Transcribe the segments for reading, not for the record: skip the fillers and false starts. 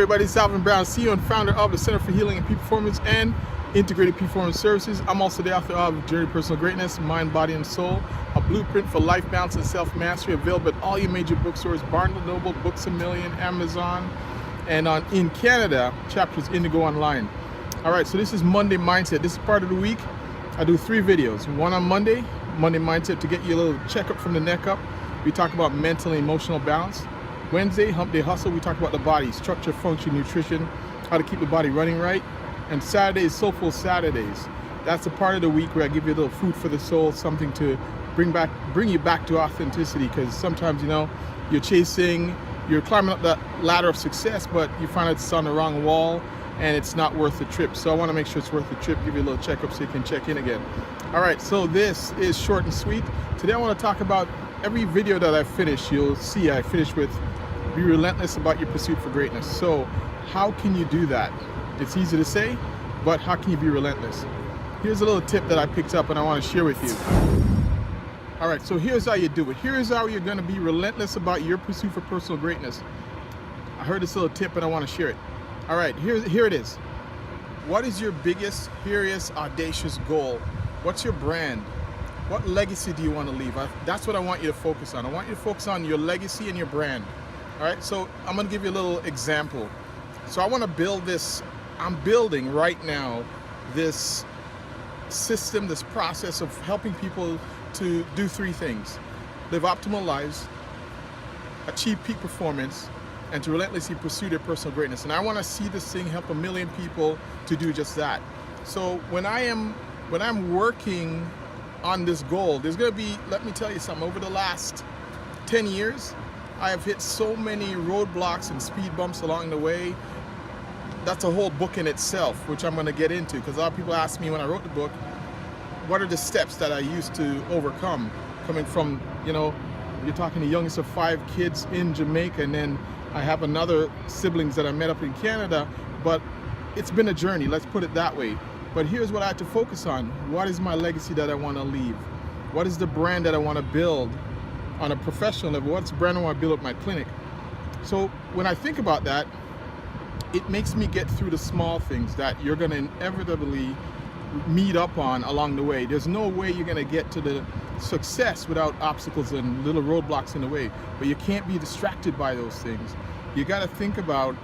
everybody, it's Alvin Brown, CEO and founder of the Center for Healing and Peak Performance and Integrated Peak Performance Services. I'm also the author of Journey to Personal Greatness, Mind, Body, and Soul, a blueprint for life balance and self-mastery, available at all your major bookstores, Barnes & Noble, Books A Million, Amazon, and in Canada, Chapters Indigo Online. All right, so this is Monday Mindset. This is part of the week. I do 3 videos. One on Monday Mindset, to get you a little checkup from the neck up. We talk about mental and emotional balance. Wednesday, Hump Day Hustle, we talk about the body, structure, function, nutrition, how to keep the body running right. And Saturday is Soulful Saturdays. That's the part of the week where I give you a little food for the soul, something to bring you back to authenticity, because sometimes, you know, you're climbing up that ladder of success, but you find it's on the wrong wall and it's not worth the trip. So I want to make sure it's worth the trip, give you a little checkup so you can check in again. All right, so this is short and sweet. Today I want to talk about every video that I finish. You'll see I finish with be relentless about your pursuit for greatness. So how can you do that? It's easy to say, but how can you be relentless? Here's a little tip that I picked up and I want to share with you. All right, so here's how you do it. Here's how you're going to be relentless about your pursuit for personal greatness. I heard this little tip and I want to share it. All right, here it is. What is your biggest, hairiest, audacious goal? What's your brand? What legacy do you want to leave? That's what I want you to focus on. I want you to focus on your legacy and your brand. All right, so I'm going to give you a little example. So I want to build this. I'm building right now this system, this process of helping people to do 3 things: live optimal lives, achieve peak performance, and to relentlessly pursue their personal greatness. And I want to see this thing help 1 million people to do just that. So when I'm working on this goal, there's going to be, let me tell you something, over the last 10 years, I have hit so many roadblocks and speed bumps along the way. That's a whole book in itself, which I'm going to get into, because a lot of people ask me when I wrote the book, what are the steps that I used to overcome, coming from, you know, you're talking the youngest of 5 kids in Jamaica, and then I have another siblings that I met up in Canada, but it's been a journey, let's put it that way. But here's what I had to focus on. What is my legacy that I want to leave? What is the brand that I want to build on a professional level? What's the brand I want to build at my clinic? So when I think about that, it makes me get through the small things that you're going to inevitably meet up on along the way. There's no way you're going to get to the success without obstacles and little roadblocks in the way, but you can't be distracted by those things. You got to think about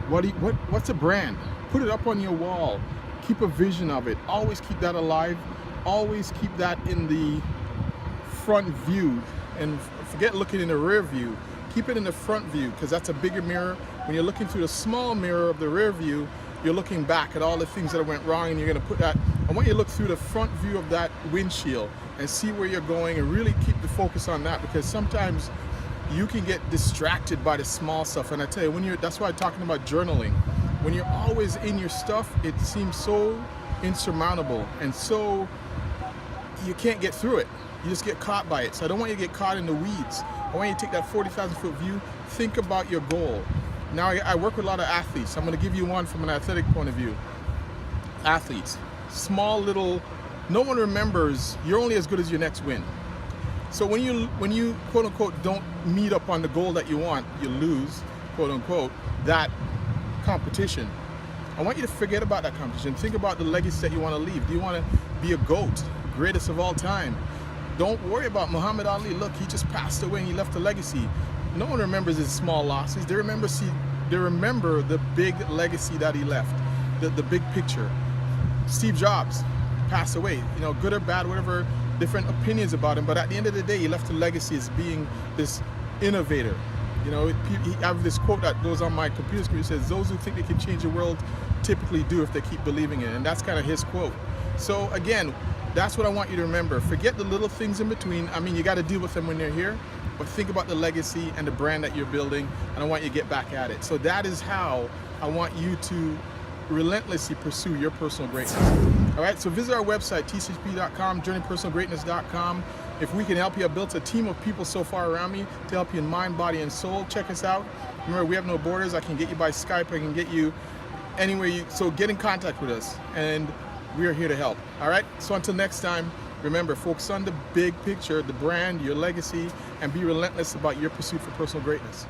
what's a brand? Put it up on your wall. Keep a vision of it. Always keep that alive. Always keep that in the front view, and forget looking in the rear view. Keep it in the front view, because that's a bigger mirror. When you're looking through the small mirror of the rear view, you're looking back at all the things that went wrong, and you're going to put that. I want you to look through the front view of that windshield and see where you're going, and really keep the focus on that, because sometimes you can get distracted by the small stuff. And I tell you, that's why I'm talking about journaling. When you're always in your stuff, it seems so insurmountable, and so you can't get through it. You just get caught by it. So I don't want you to get caught in the weeds. I want you to take that 40,000 foot view, think about your goal. Now I work with a lot of athletes. I'm going to give you one from an athletic point of view. Athletes, small little, no one remembers, you're only as good as your next win. So when you quote unquote don't meet up on the goal that you want, you lose, quote unquote, that competition. I want you to forget about that competition. Think about the legacy that you want to leave. Do you want to be a GOAT, greatest of all time? Don't worry about Muhammad Ali. Look, he just passed away and he left a legacy. No one remembers his small losses. They remember the big legacy that he left, the big picture. Steve Jobs passed away, you know, good or bad, whatever, different opinions about him, but at the end of the day, he left a legacy as being this innovator. You know, I have this quote that goes on my computer screen. It says, "Those who think they can change the world typically do if they keep believing it." And that's kind of his quote. So again, that's what I want you to remember. Forget the little things in between. I mean, you got to deal with them when they're here, but think about the legacy and the brand that you're building, and I want you to get back at it. So that is how I want you to relentlessly pursue your personal greatness. All right, so visit our website, tcp.com, journeypersonalgreatness.com. If we can help you, I've built a team of people so far around me to help you in mind, body, and soul. Check us out. Remember, we have no borders. I can get you by Skype. I can get you anywhere so get in contact with us, and we are here to help. All right, so until next time, remember, focus on the big picture, the brand, your legacy, and be relentless about your pursuit for personal greatness.